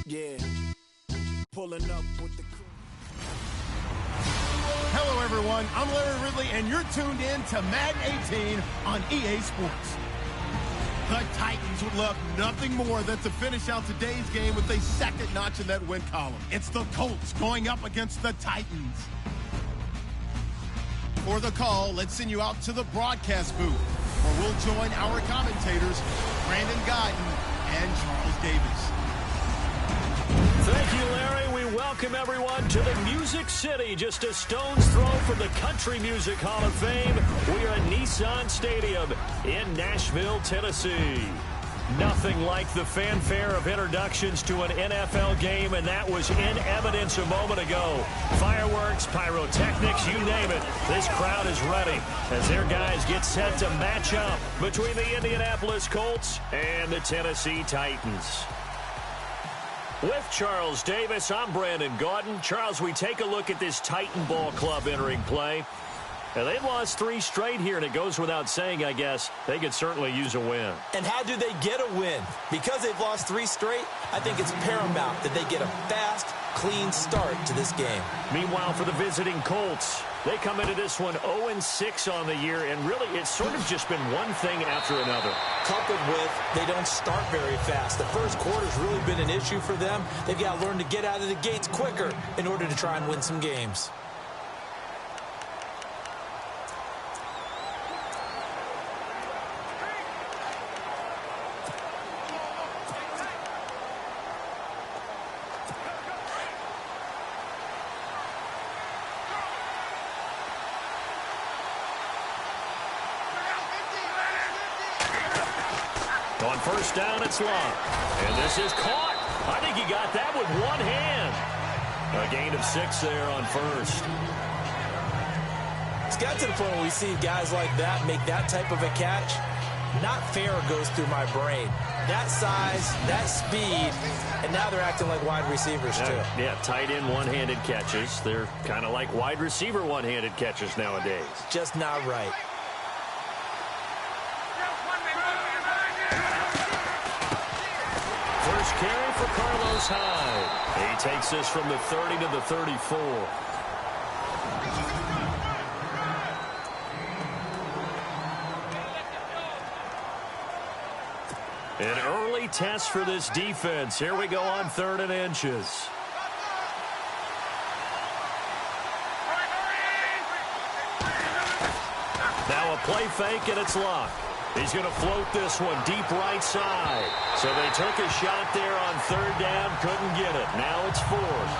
Yeah, pulling up with the crew. Hello, everyone. I'm Larry Ridley, and you're tuned in to Madden 18 on EA Sports. The Titans would love nothing more than to finish out today's game with a second notch in that win column. It's the Colts going up against the Titans. For the call, let's send you out to the broadcast booth, where we'll join our commentators, Brandon Guyton and Charles Davis. Thank you, Larry. We welcome everyone to the Music City, just a stone's throw from the Country Music Hall of Fame. We are at Nissan Stadium in Nashville, Tennessee. Nothing like the fanfare of introductions to an NFL game, and that was in evidence a moment ago. Fireworks, pyrotechnics, you name it. This crowd is ready as their guys get set to match up between the Indianapolis Colts and the Tennessee Titans. With Charles Davis, I'm Brandon Guyton. Charles, we take a look at this Titan Ball Club entering play. Now, they've lost 3 straight here, and it goes without saying, I guess, they could certainly use a win. And how do they get a win? Because they've lost 3 straight, I think it's paramount that they get a fast, clean start to this game. Meanwhile, for the visiting Colts, they come into this one 0-6 on the year, and really it's sort of just been one thing after another. Coupled with they don't start very fast. The first quarter's really been an issue for them. They've got to learn to get out of the gates quicker in order to try and win some games. On first down, it's Locke. And this is caught. I think he got that with one hand. A gain of 6 there on first. It's got to the point where we see guys like that make that type of a catch. Not fair goes through my brain. That size, that speed, and now they're acting like wide receivers too. Yeah, tight end one-handed catches. They're kind of like wide receiver one-handed catches nowadays. Just not right. First carry for Carlos Hyde. He takes this from the 30 to the 34. An early test for this defense. Here we go on 3rd and inches. Now a play fake, and it's Locke. He's going to float this one deep right side. So they took a shot there on 3rd down, couldn't get it. Now it's 4th.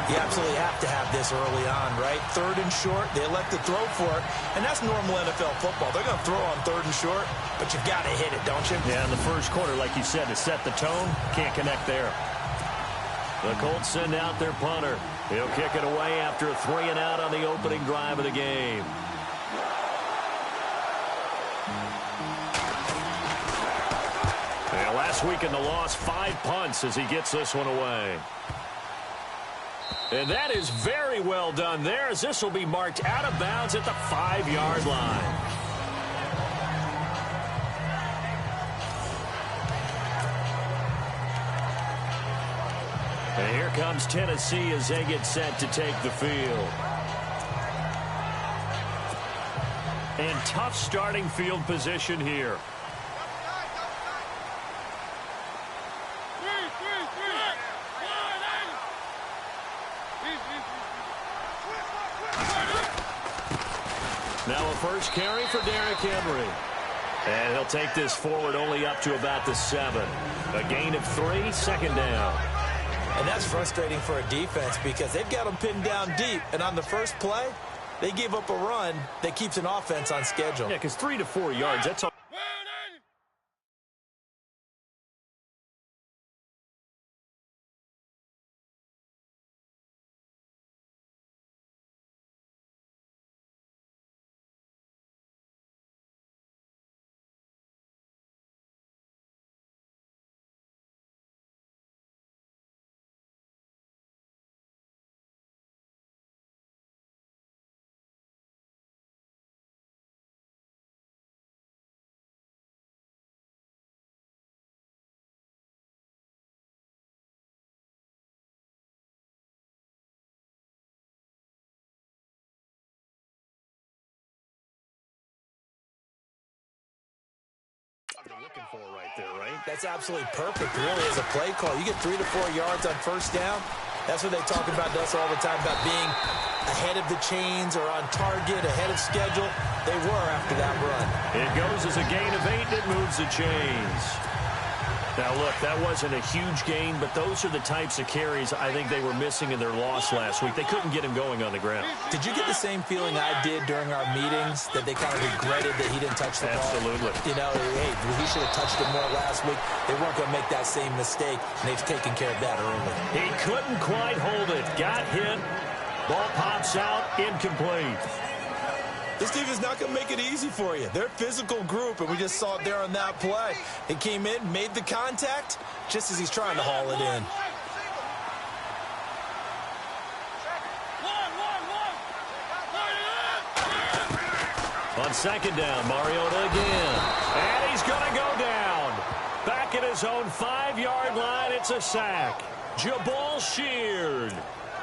You absolutely have to have this early on, right? 3rd and short, they elect to throw for it, and that's normal NFL football. They're going to throw on 3rd and short, but you've got to hit it, don't you? Yeah, in the first quarter, like you said, to set the tone, can't connect there. The Colts send out their punter. He'll kick it away after a 3-and-out on the opening drive of the game. Last week in the loss, 5 punts as he gets this one away. And that is very well done there, as this will be marked out of bounds at the 5-yard line. And here comes Tennessee as they get set to take the field. And tough starting field position here. Now a first carry for Derrick Henry. And he'll take this forward only up to about the 7. A gain of 3, 2nd down. And that's frustrating for a defense because they've got them pinned down deep. And on the first play, they give up a run that keeps an offense on schedule. Yeah, because 3 to 4 yards, that's all. looking for right there, right? That's absolutely perfect, really, as a play call. You get 3 to 4 yards on first down. That's what they talk about to us all the time, about being ahead of the chains or on target, ahead of schedule. They were after that run. It goes as a gain of 8, and it moves the chains. Now, look, that wasn't a huge gain, but those are the types of carries I think they were missing in their loss last week. They couldn't get him going on the ground. Did you get the same feeling I did during our meetings, that they kind of regretted that he didn't touch the ball? Absolutely. You know, hey, he should have touched it more last week. They weren't going to make that same mistake, and they've taken care of that early. He couldn't quite hold it. Got hit. Ball pops out. Incomplete. This team is not going to make it easy for you. They're a physical group, and we just saw it there on that play. He came in, made the contact, just as he's trying to haul it in. On second down, Mariota again. And he's going to go down. Back at his own 5-yard line, it's a sack. Jabal Sheard.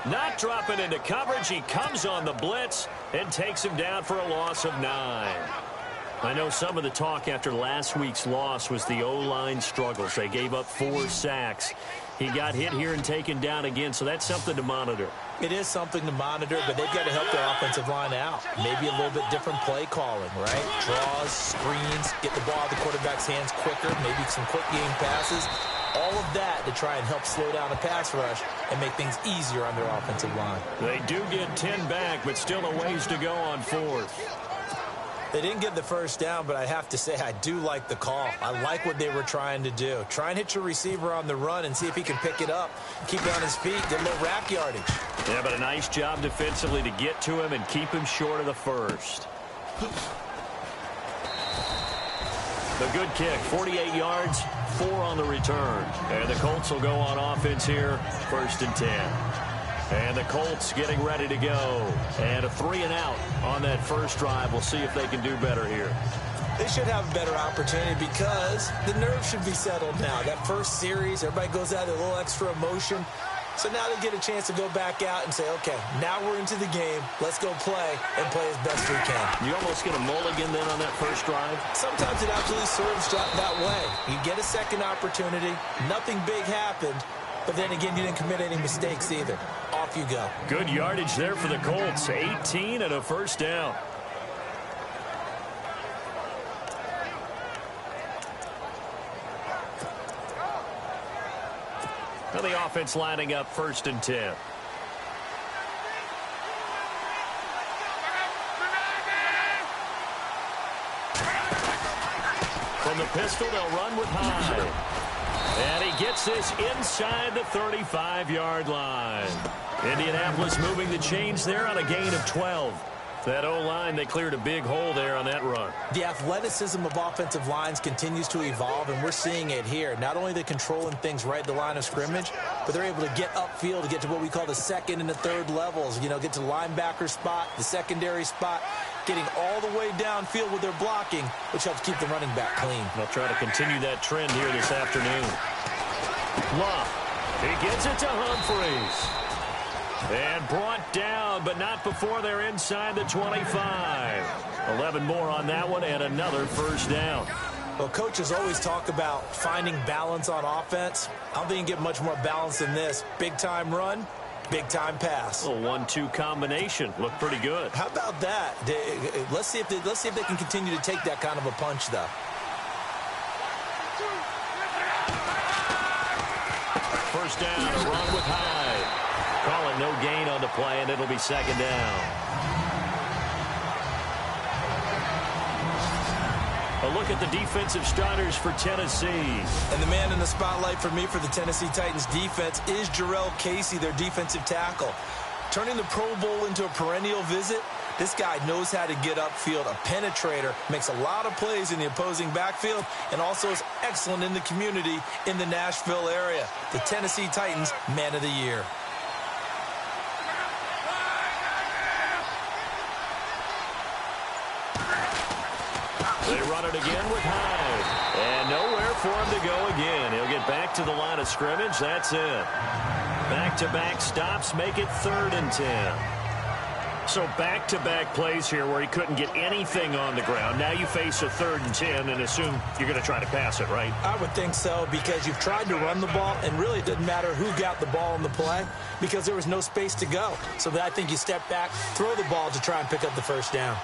Not dropping into coverage. He comes on the blitz and takes him down for a loss of 9. I know some of the talk after last week's loss was the O-line struggles. They gave up 4 sacks. He got hit here and taken down again, so that's something to monitor. It is something to monitor, but they've got to help their offensive line out. Maybe a little bit different play calling, right? Draws, screens, get the ball out of the quarterback's hands quicker, maybe some quick game passes. All of that to try and help slow down the pass rush and make things easier on their offensive line. They do get 10 back, but still a ways to go on 4th. They didn't get the first down, but I have to say I do like the call. I like what they were trying to do. Try and hit your receiver on the run and see if he can pick it up, keep it on his feet, get a little rack yardage. Yeah, but a nice job defensively to get to him and keep him short of the first. The good kick, 48 yards, 4 on the return. And the Colts will go on offense here, 1st and 10. And the Colts getting ready to go. And a 3-and-out on that first drive. We'll see if they can do better here. They should have a better opportunity because the nerves should be settled now. That first series, everybody goes out with a little extra emotion. So now they get a chance to go back out and say, okay, now we're into the game. Let's go play and play as best we can. You almost get a mulligan then on that first drive? Sometimes it absolutely serves that way. You get a second opportunity. Nothing big happened. But then again, you didn't commit any mistakes either. Off you go. Good yardage there for the Colts. 18 and a first down. Now the offense lining up 1st and 10. From the pistol, they'll run with Hyde. And he gets this inside the 35-yard line. Indianapolis moving the chains there on a gain of 12. That O-line, they cleared a big hole there on that run. The athleticism of offensive lines continues to evolve, and we're seeing it here. Not only are they controlling things right at the line of scrimmage, but they're able to get upfield to get to what we call the 2nd and the 3rd levels. You know, get to the linebacker spot, the secondary spot, getting all the way downfield with their blocking, which helps keep the running back clean. They'll try to continue that trend here this afternoon. Love. He gets it to Humphreys. And brought down, but not before they're inside the 25. 11 more on that one, and another first down. Well, coaches always talk about finding balance on offense. I don't think you can get much more balance than this. Big-time run, big-time pass. A 1-2 combination. Looked pretty good. How about that? Let's see if they can continue to take that kind of a punch, though. First down, run with Hyde. Calling no gain on the play, and it'll be 2nd down. A look at the defensive starters for Tennessee. And the man in the spotlight for me for the Tennessee Titans defense is Jarrell Casey, their defensive tackle. Turning the Pro Bowl into a perennial visit, this guy knows how to get upfield, a penetrator, makes a lot of plays in the opposing backfield, and also is excellent in the community in the Nashville area. The Tennessee Titans Man of the Year. They run it again with Hyde. And nowhere for him to go again. He'll get back to the line of scrimmage. That's it. Back-to-back stops make it 3rd and 10. So back-to-back plays here where he couldn't get anything on the ground. Now you face a 3rd and 10 and assume you're going to try to pass it, right? I would think so, because you've tried to run the ball, and really it didn't matter who got the ball in the play because there was no space to go. So I think you step back, throw the ball to try and pick up the first down.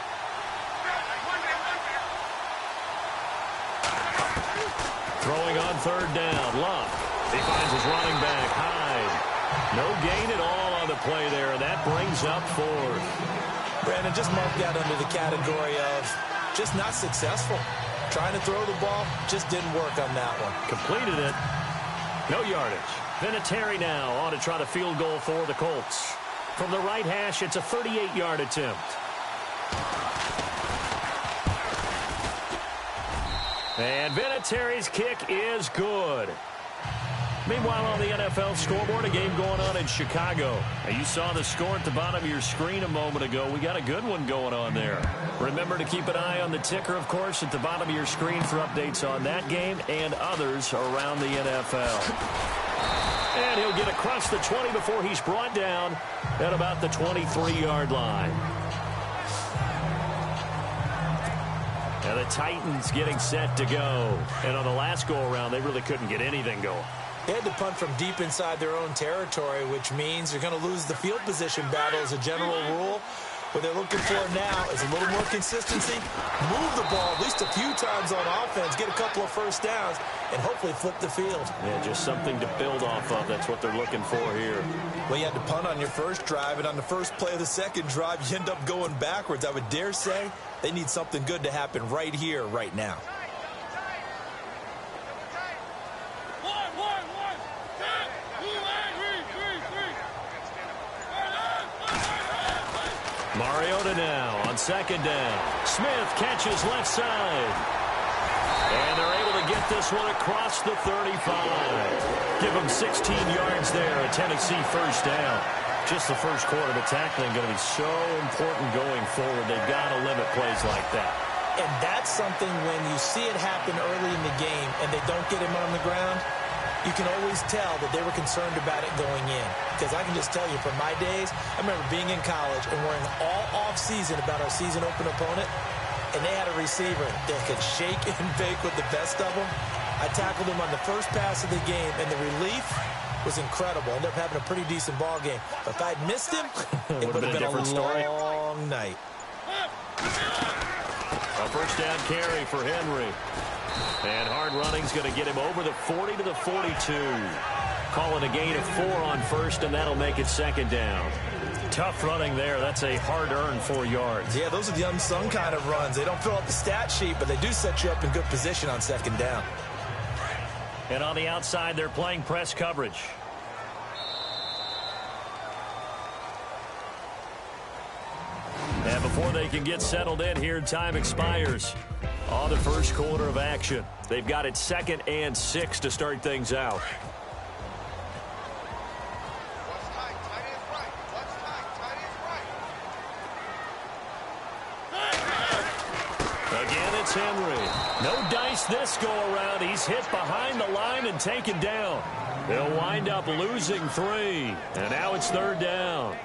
Throwing on 3rd down, Luck. He finds his running back, Hyde. No gain at all on the play there, and that brings up 4th. Brandon, just mark that under the category of just not successful. Trying to throw the ball, just didn't work on that one. Completed it. No yardage. Vinatieri now on to try to field goal for the Colts. From the right hash, it's a 38-yard attempt. And Vinatieri's kick is good. Meanwhile, on the NFL scoreboard, a game going on in Chicago. Now, you saw the score at the bottom of your screen a moment ago. We got a good one going on there. Remember to keep an eye on the ticker, of course, at the bottom of your screen for updates on that game and others around the NFL. And he'll get across the 20 before he's brought down at about the 23-yard line. And the Titans getting set to go. And on the last go-around, they really couldn't get anything going. They had to punt from deep inside their own territory, which means they're going to lose the field position battle as a general rule. What they're looking for now is a little more consistency, move the ball at least a few times on offense, get a couple of first downs, and hopefully flip the field. Yeah, just something to build off of. That's what they're looking for here. Well, you had to punt on your first drive, and on the first play of the second drive, you end up going backwards. I would dare say they need something good to happen right here, right now. Mariota now on 2nd down. Smith catches left side. And they're able to get this one across the 35. Give them 16 yards there, a Tennessee first down. Just the first quarter, but tackling going to be so important going forward. They've got to limit plays like that. And that's something when you see it happen early in the game and they don't get him on the ground, you can always tell that they were concerned about it going in. Because I can just tell you from my days, I remember being in college and worrying all off-season about our season open opponent, and they had a receiver that could shake and bake with the best of them. I tackled him on the first pass of the game, and the relief was incredible. Ended up having a pretty decent ball game. But if I'd missed him, it would have been a long night. A first down carry for Henry. And hard running's going to get him over the 40 to the 42. Calling a gain of 4 on first, and that'll make it 2nd down. Tough running there. That's a hard-earned 4 yards. Yeah, those are the unsung kind of runs. They don't fill up the stat sheet, but they do set you up in good position on 2nd down. And on the outside, they're playing press coverage. And before they can get settled in here, time expires on the first quarter of action. They've got it 2nd and 6 to start things out. Again, it's Henry. No dice this go-around. He's hit behind the line and taken down. They'll wind up losing 3. And now it's 3rd down.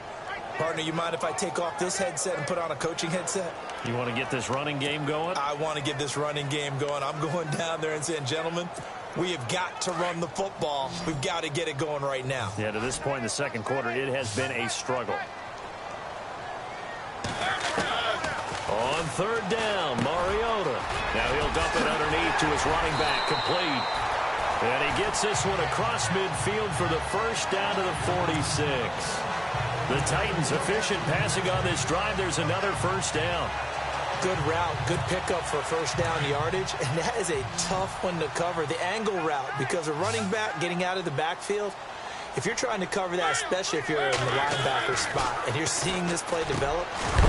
Partner, you mind if I take off this headset and put on a coaching headset? You want to get this running game going? I want to get this running game going. I'm going down there and saying, gentlemen, we have got to run the football. We've got to get it going right now. Yeah, to this point in the second quarter, it has been a struggle. On 3rd down, Mariota. Now he'll dump it underneath to his running back, complete. And he gets this one across midfield for the first down to the 46. The Titans efficient passing on this drive. There's another first down. Good route, good pickup for first down yardage, and that is a tough one to cover. The angle route, because a running back getting out of the backfield, if you're trying to cover that, especially if you're in the linebacker spot and you're seeing this play develop,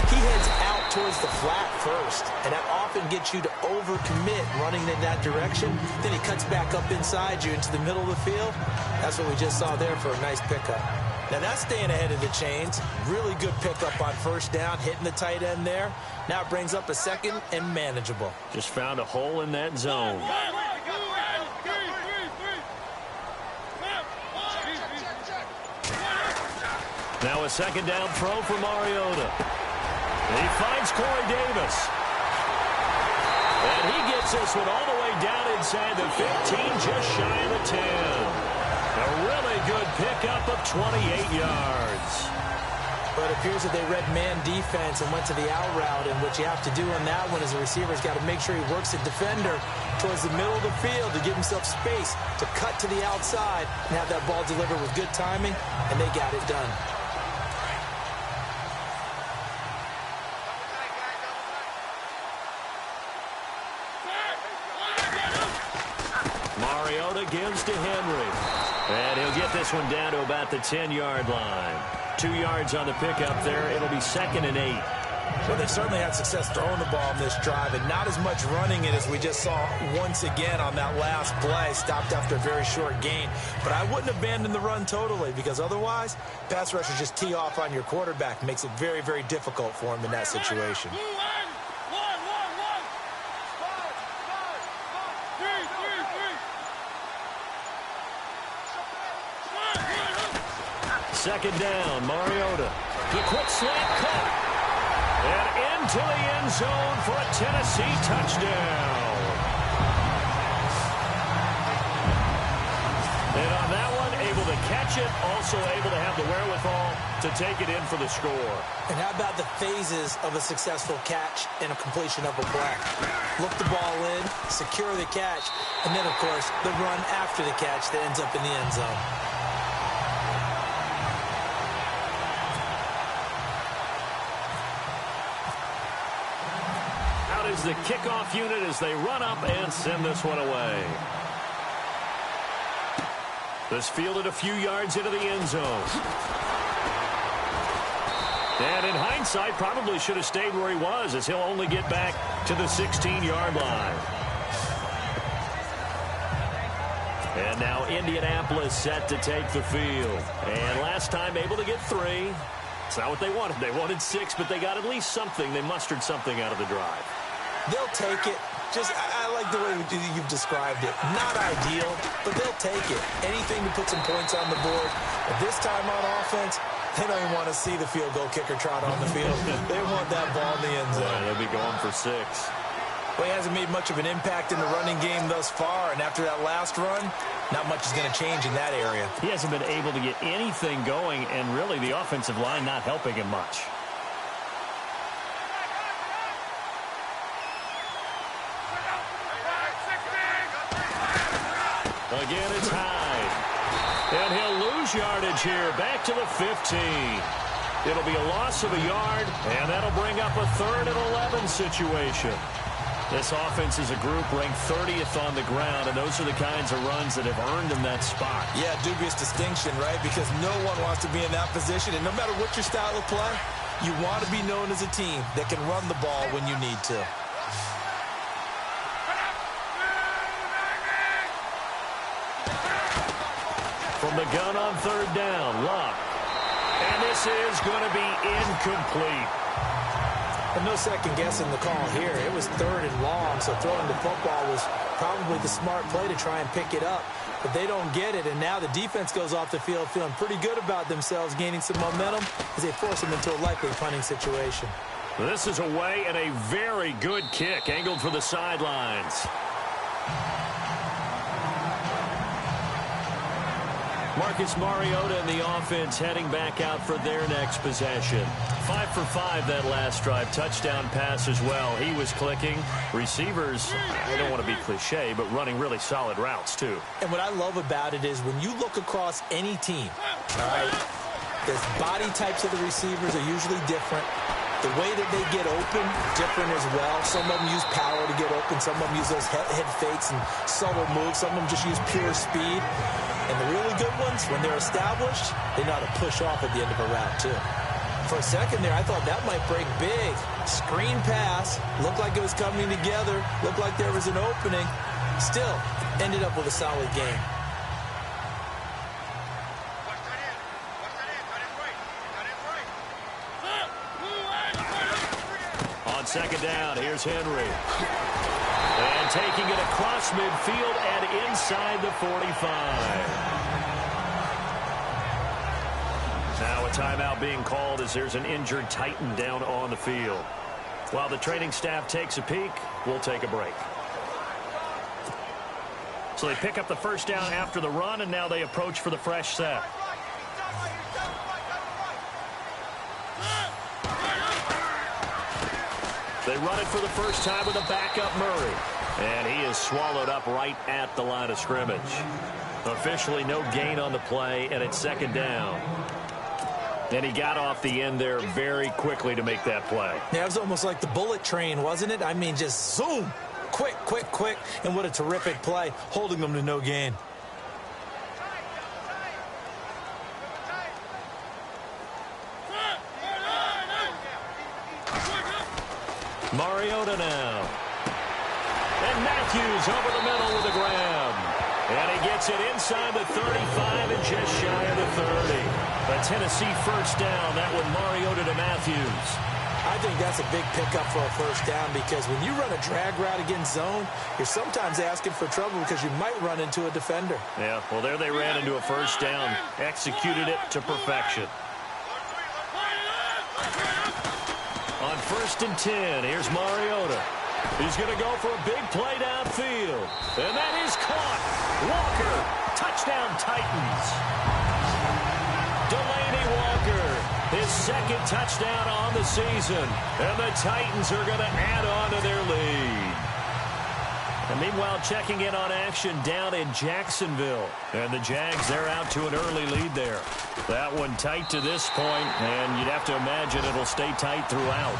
he heads out towards the flat first, and that often gets you to overcommit running in that direction. Then he cuts back up inside you into the middle of the field. That's what we just saw there for a nice pickup. Now that's staying ahead of the chains. Really good pickup on first down, hitting the tight end there. Now it brings up a 2nd and manageable. Just found a hole in that zone. Now a 2nd down throw for Mariota. He finds Corey Davis. And he gets this one all the way down inside the 15, just shy of the 10. A really good pickup of 28 yards. But it appears that they read man defense and went to the out route, and what you have to do on that one is the receiver's got to make sure he works the defender towards the middle of the field to give himself space to cut to the outside and have that ball delivered with good timing, and they got it done. Mariota gives to Henry. And he'll get this one down to about the 10-yard line. 2 yards on the pickup there. It'll be 2nd and 8. Well, they've certainly had success throwing the ball on this drive, and not as much running it as we just saw once again on that last play. Stopped after a very short gain. But I wouldn't abandon the run totally, because otherwise, pass rushers just tee off on your quarterback. Makes it very, very difficult for him in that situation. Second down, Mariota. The quick slant cut. And into the end zone for a Tennessee touchdown. And on that one, able to catch it, also able to have the wherewithal to take it in for the score. And how about the phases of a successful catch and a completion of a play? Look the ball in, secure the catch, and then, of course, the run after the catch that ends up in the end zone. Is the kickoff unit as they run up and send this one away. This fielded a few yards into the end zone. And in hindsight, probably should have stayed where he was, as he'll only get back to the 16-yard line. And now Indianapolis set to take the field. And last time able to get 3. It's not what they wanted. They wanted 6, but they got at least something. They mustered something out of the drive. They'll take it. I like the way you've described it. Not ideal, but they'll take it. Anything to put some points on the board. But this time on offense, they don't even want to see the field goal kicker trot on the field. They want that ball in the end zone. Yeah, they'll be going for 6. Well, he hasn't made much of an impact in the running game thus far, and after that last run, not much is going to change in that area. He hasn't been able to get anything going, and really the offensive line not helping him much. Again, it's Hyde. And he'll lose yardage here, back to the 15. It'll be a loss of a yard, and that'll bring up a 3rd and 11 situation. This offense is a group ranked 30th on the ground, and those are the kinds of runs that have earned them that spot. Yeah, dubious distinction, right? Because no one wants to be in that position, and no matter what your style of play, you want to be known as a team that can run the ball when you need to. From the gun on 3rd down, Luck. And this is going to be incomplete. And no second guessing the call here. It was 3rd and long, so throwing the football was probably the smart play to try and pick it up. But they don't get it, and now the defense goes off the field feeling pretty good about themselves, gaining some momentum as they force them into a likely punting situation. This is away and a very good kick, angled for the sidelines. Marcus Mariota and the offense heading back out for their next possession. 5 for 5 that last drive. Touchdown pass as well. He was clicking. Receivers, I don't want to be cliche, but running really solid routes too. And what I love about it is when you look across any team, all right, the body types of the receivers are usually different. The way that they get open, different as well. Some of them use power to get open. Some of them use those head fakes and subtle moves. Some of them just use pure speed. And the really good ones, when they're established, they know how to push off at the end of a route, too. For a second there, I thought that might break big. Screen pass. Looked like it was coming together. Looked like there was an opening. Still, ended up with a solid game. On 2nd down, here's Henry. And taking it across midfield and inside the 45. Now a timeout being called as there's an injured Titan down on the field. While the training staff takes a peek, we'll take a break. So they pick up the first down after the run, and now they approach for the fresh set. They run it for the first time with a backup Murray. And he is swallowed up right at the line of scrimmage. Officially no gain on the play, and it's second down. And he got off the end there very quickly to make that play. Yeah, it was almost like the bullet train, wasn't it? I mean, just zoom. Quick, quick, quick. And what a terrific play, holding them to no gain. Mariota now. And Matthews over the middle with a grab. And he gets it inside the 35 and just shy of the 30. A Tennessee first down. That one Mariota to Matthews. I think that's a big pickup for a first down because when you run a drag route against zone, you're sometimes asking for trouble because you might run into a defender. Yeah, well, there they ran into a first down. Executed it to perfection. On 1st and 10, here's Mariota. He's going to go for a big play downfield. And that is caught. Walker, touchdown Titans. Delaney Walker, his second touchdown on the season. And the Titans are going to add on to their lead. And meanwhile, checking in on action down in Jacksonville. And the Jags, they're out to an early lead there. That one tight to this point, and you'd have to imagine it'll stay tight throughout.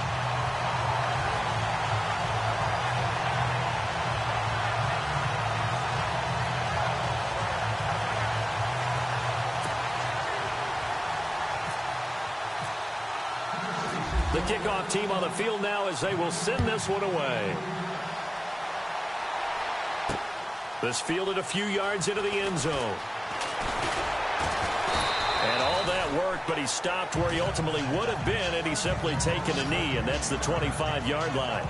The kickoff team on the field now as they will send this one away. This fielded a few yards into the end zone. And all that worked, but he stopped where he ultimately would have been, and he's simply taken a knee, and that's the 25-yard line.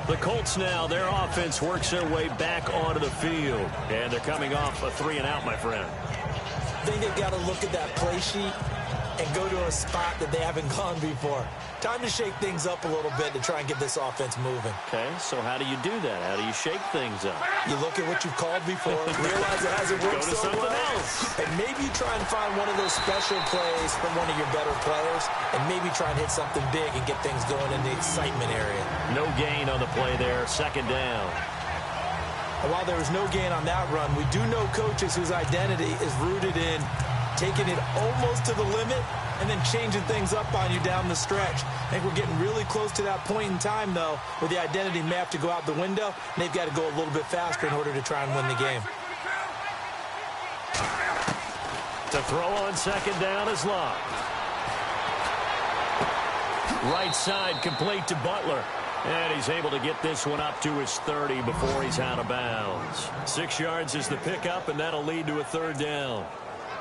The Colts now, their offense works their way back onto the field, and they're coming off a 3-and-out, my friend. I think they've got to look at that play sheet and go to a spot that they haven't gone before. Time to shake things up a little bit to try and get this offense moving. Okay, so how do you do that? How do you shake things up? You look at what you've called before, realize it hasn't worked Go to so something well, else. and maybe you try and find one of those special plays from one of your better players, and maybe try and hit something big and get things going in the excitement area. No gain on the play there, second down. And while there was no gain on that run, we do know coaches whose identity is rooted in taking it almost to the limit and then changing things up on you down the stretch. I think we're getting really close to that point in time, though, where the identity may have to go out the window, and they've got to go a little bit faster in order to try and win the game. To throw on second down is Locke. Right side complete to Butler. And he's able to get this one up to his 30 before he's out of bounds. 6 yards is the pickup, and that'll lead to a third down.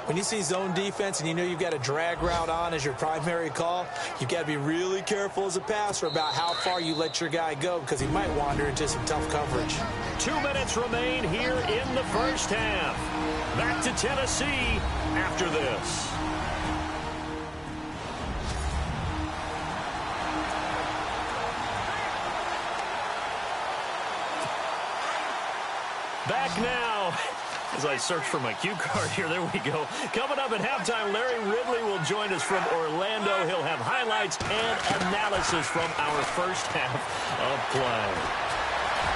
When you see zone defense and you know you've got a drag route on as your primary call, you've got to be really careful as a passer about how far you let your guy go because he might wander into some tough coverage. 2 minutes remain here in the first half. Back to Tennessee after this. Back now. As I search for my cue card here, there we go. Coming up at halftime, Larry Ridley will join us from Orlando. He'll have highlights and analysis from our first half of play.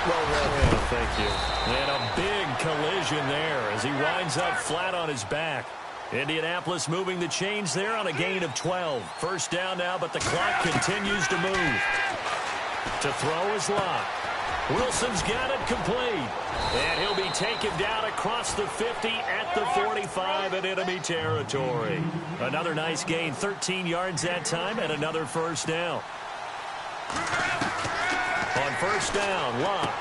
Well read. Yeah, thank you. And a big collision there as he winds up flat on his back. Indianapolis moving the chains there on a gain of 12. First down now, but the clock continues to move. To throw is Locke. Wilson's got it complete. And he'll be taken down across the 50 at the 45 in enemy territory. Another nice gain, 13 yards that time, and another first down. On first down, Locke.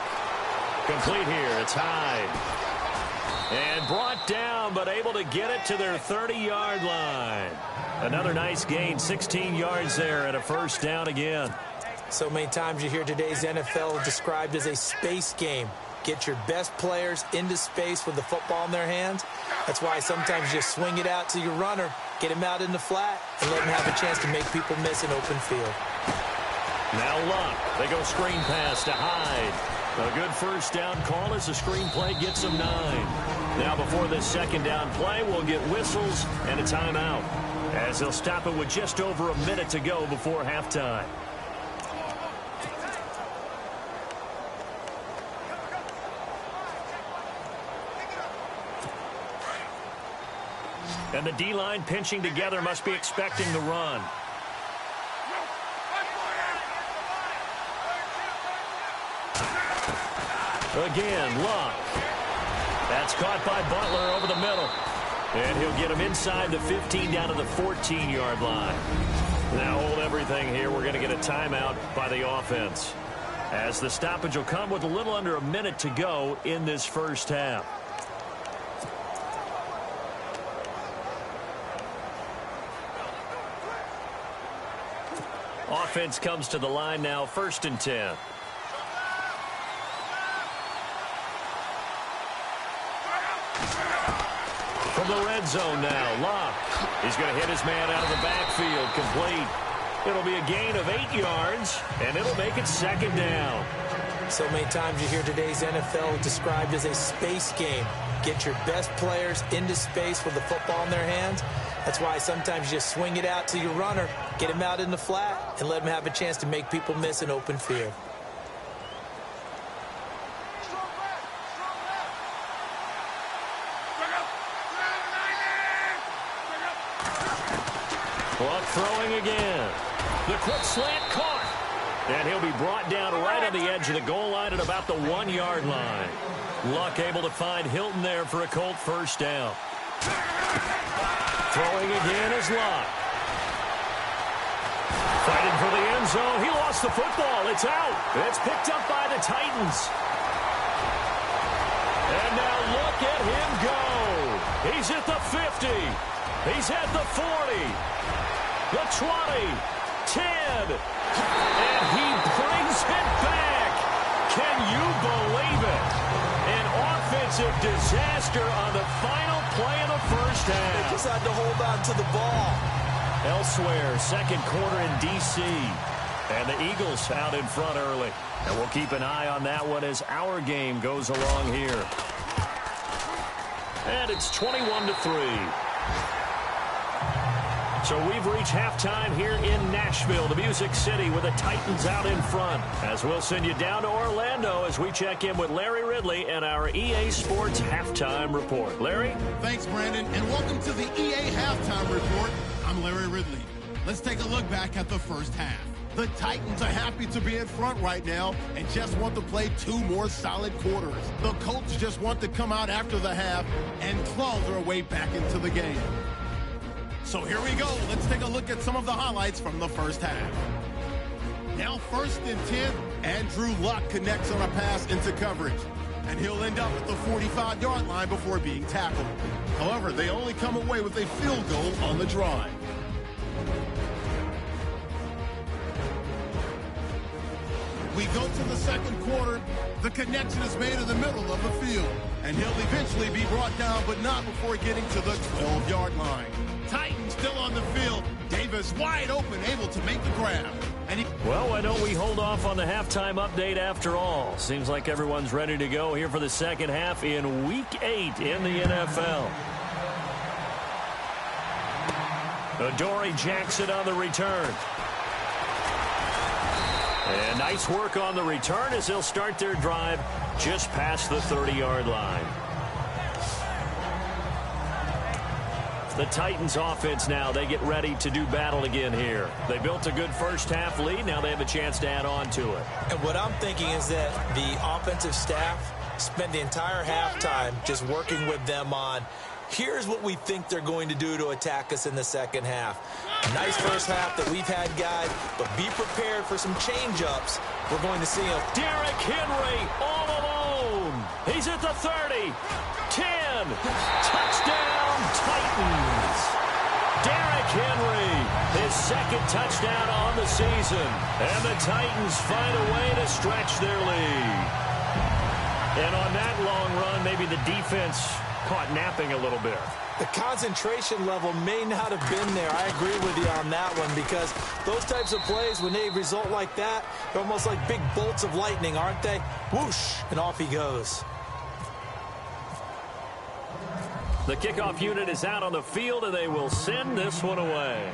Complete here, it's Hyde. And brought down, but able to get it to their 30-yard line. Another nice gain, 16 yards there, and a first down again. So many times you hear today's NFL described as a space game. get your best players into space with the football in their hands. That's why sometimes you just swing it out to your runner, get him out in the flat, and let him have a chance to make people miss an open field. Now Luck. They go screen pass to Hyde. A good first down call as the screen play gets them 9. Now before this second down play, we'll get whistles and a timeout, as they'll stop it with just over a minute to go before halftime. And the D-line pinching together must be expecting the run. Again, Luck. That's caught by Butler over the middle. And he'll get him inside the 15 down to the 14-yard line. Now hold everything here. We're going to get a timeout by the offense, as the stoppage will come with a little under a minute to go in this first half. Offense comes to the line now, 1st and 10. From the red zone now, Luck. He's going to hit his man out of the backfield, complete. It'll be a gain of 8 yards, and it'll make it 2nd down. So many times you hear today's NFL described as a space game. Get your best players into space with the football in their hands. That's why sometimes you just swing it out to your runner, get him out in the flat, and let him have a chance to make people miss an open field. Luck throwing again. The quick slant caught. And he'll be brought down right on the edge of the goal line at about the 1-yard line. Luck able to find Hilton there for a Colt first down. Throwing again is Luck. Fighting for the end zone. He lost the football. It's out. It's picked up by the Titans. And now look at him go. He's at the 50. He's at the 40. The 20, 10, and he brings it back. Can you believe it? An offensive disaster on the final play of the first half. They just had to hold on to the ball. Elsewhere, second quarter in D.C. And the Eagles out in front early. And we'll keep an eye on that one as our game goes along here. And it's 21-3. So we've reached halftime here in Nashville, the Music City, with the Titans out in front. As we'll send you down to Orlando as we check in with Larry Ridley and our EA Sports Halftime Report. Larry? Thanks, Brandon, and welcome to the EA Halftime Report. I'm Larry Ridley. Let's take a look back at the first half. The Titans are happy to be in front right now and just want to play 2 more solid quarters. The Colts just want to come out after the half and claw their way back into the game. So here we go. Let's take a look at some of the highlights from the first half. Now 1st and 10, Andrew Luck connects on a pass into coverage, and he'll end up at the 45-yard line before being tackled. However, they only come away with a field goal on the drive. We go to the second quarter. The connection is made in the middle of the field, and he'll eventually be brought down, but not before getting to the 12-yard line. Titans still on the field. Davis wide open, able to make the grab. Well, why don't we hold off on the halftime update after all? Seems like everyone's ready to go here for the second half in Week 8 in the NFL. Adoree Jackson on the return. And nice work on the return as they'll start their drive just past the 30-yard line. The Titans offense now, they get ready to do battle again here. They built a good first half lead. Now they have a chance to add on to it. And what I'm thinking is that the offensive staff spent the entire halftime just working with them on, here's what we think they're going to do to attack us in the second half. Nice first half that we've had, guys, but be prepared for some change-ups. We're going to see him. Derrick Henry all alone. He's at the 30, 10, touchdown Titans. Derrick Henry, his second touchdown on the season. And the Titans find a way to stretch their lead. And on that long run, maybe the defense caught napping a little bit. The concentration level may not have been there. I agree with you on that one, because those types of plays, when they result like that, they're almost like big bolts of lightning, aren't they? Whoosh, and off he goes. The kickoff unit is out on the field, and they will send this one away.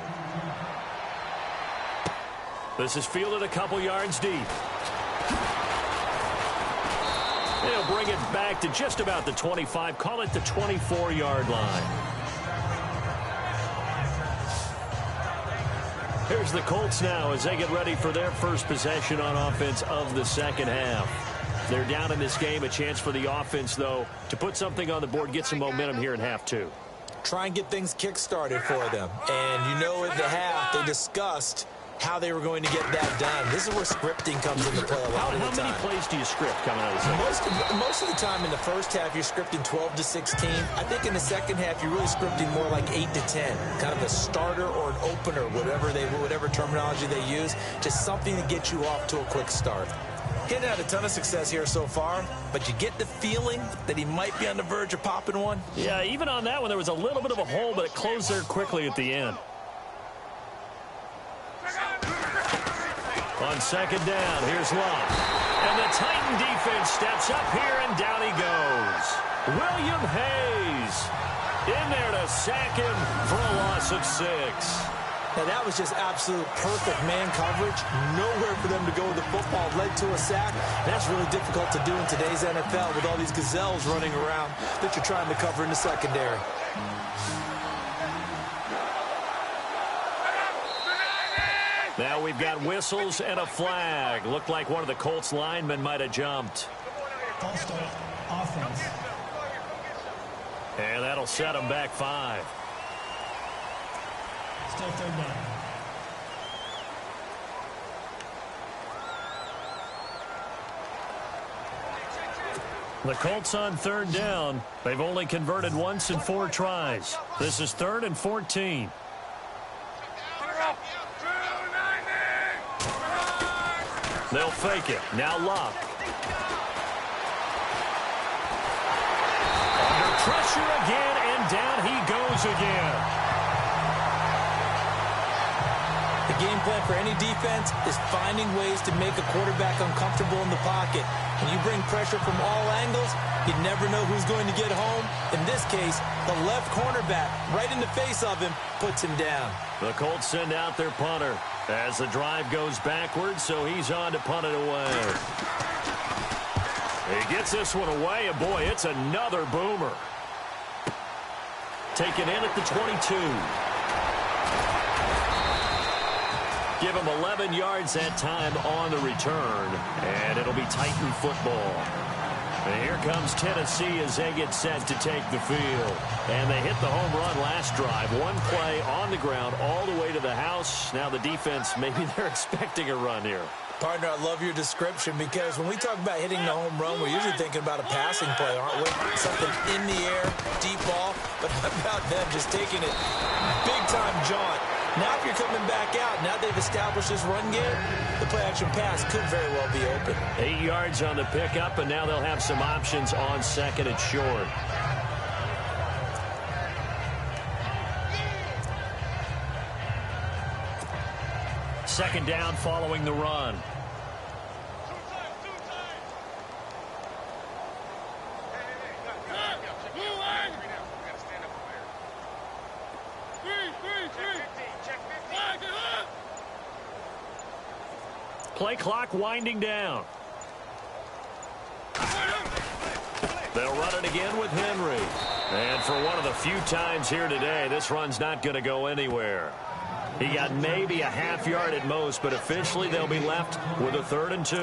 This is fielded a couple yards deep. They'll bring it back to just about the 25. Call it the 24-yard line. Here's the Colts now as they get ready for their first possession on offense of the second half. They're down in this game. A chance for the offense, though, to put something on the board, get some momentum here in half two. Try and get things kick-started for them. And you know, at the half, they discussed how they were going to get that done. This is where scripting comes into play a lot of the time. How many plays do you script coming out of the second? Most of the time in the first half, you're scripting 12 to 16. I think in the second half, you're really scripting more like 8 to 10. Kind of a starter or an opener, whatever terminology they use. Just something to get you off to a quick start. He hadn't had a ton of success here so far, but you get the feeling that he might be on the verge of popping one. Yeah, even on that one, there was a little bit of a hole, but it closed there quickly at the end. On second down, here's Love. And the Titan defense steps up here, and down he goes. William Hayes in there to sack him for a loss of 6. Now, that was just absolute perfect man coverage. Nowhere for them to go with the football. Led to a sack. That's really difficult to do in today's NFL with all these gazelles running around that you're trying to cover in the secondary. Now we've got whistles and a flag. Looked like one of the Colts linemen might have jumped. False start, offense. And that'll set them back 5. Still third down. The Colts on third down. They've only converted once in 4 tries. This is 3rd and 14. They'll fake it. Now Locke. Under pressure again, and down he goes again. The game plan for any defense is finding ways to make a quarterback uncomfortable in the pocket. When you bring pressure from all angles, you never know who's going to get home. In this case, the left cornerback, right in the face of him, puts him down. The Colts send out their punter as the drive goes backwards, so he's on to punt it away. He gets this one away, and boy, it's another boomer. Taken in at the 22. Give him 11 yards that time on the return, and it'll be Titan football. And here comes Tennessee as they get set to take the field. And they hit the home run last drive. One play on the ground all the way to the house. Now the defense, maybe they're expecting a run here. Partner, I love your description, because when we talk about hitting the home run, we're usually thinking about a passing play, aren't we? Something in the air, deep ball. But how about them just taking it big-time jaunt? Now if you're coming back out, now they've established this run game, the play-action pass could very well be open. 8 yards on the pickup, and now they'll have some options on second and short. Second down following the run. Play clock winding down. They'll run it again with Henry. And for one of the few times here today, this run's not going to go anywhere. He got maybe a half yard at most, but officially they'll be left with a 3rd and 2.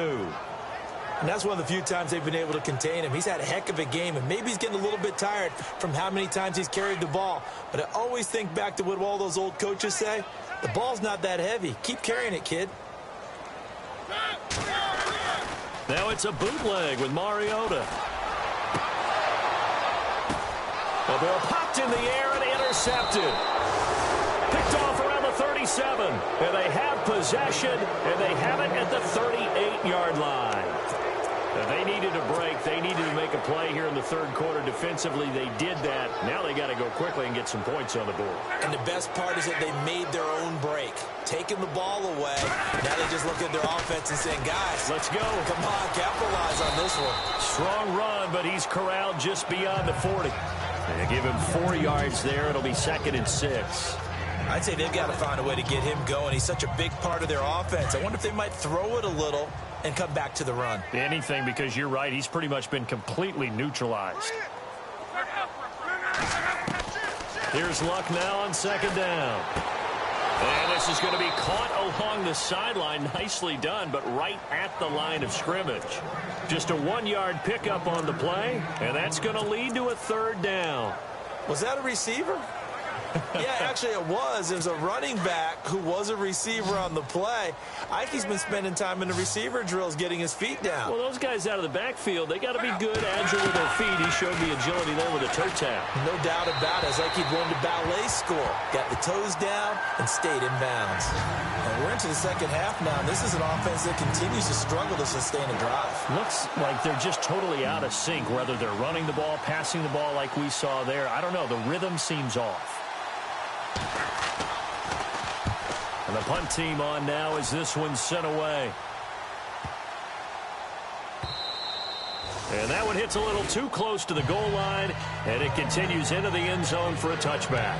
And that's one of the few times they've been able to contain him. He's had a heck of a game, and maybe he's getting a little bit tired from how many times he's carried the ball. But I always think back to what all those old coaches say. The ball's not that heavy. Keep carrying it, kid. Now it's a bootleg with Mariota. The ball popped in the air and intercepted. Picked off around the 37. And they have possession, and they have it at the 38-yard line. They needed a break. They needed to make a play here in the third quarter. Defensively, they did that. Now they got to go quickly and get some points on the board. And the best part is that they made their own break. Taking the ball away. Now they just look at their offense and saying, guys, let's go. Come on, capitalize on this one. Strong run, but he's corralled just beyond the 40. They give him 4 yards there. It'll be 2nd and 6. I'd say they've got to find a way to get him going. He's such a big part of their offense. I wonder if they might throw it a little and come back to the run. Anything, because you're right. He's pretty much been completely neutralized. Here's Luck now on 2nd down. And this is going to be caught along the sideline. Nicely done, but right at the line of scrimmage. Just a 1-yard pickup on the play, and that's going to lead to a 3rd down. Was that a receiver? Yeah, actually it was. It was a running back who was a receiver on the play. I think he's been spending time in the receiver drills getting his feet down. Well, those guys out of the backfield, they got to be good, agile with their feet. He showed the agility there with a toe tap. No doubt about it. It's like he'd learned a ballet school. Got the toes down and stayed in bounds. And we're into the second half now, and this is an offense that continues to struggle to sustain a drive. Looks like they're just totally out of sync, whether they're running the ball, passing the ball like we saw there. I don't know. The rhythm seems off. And the punt team on now as this one's sent away. And that one hits a little too close to the goal line, and it continues into the end zone for a touchback.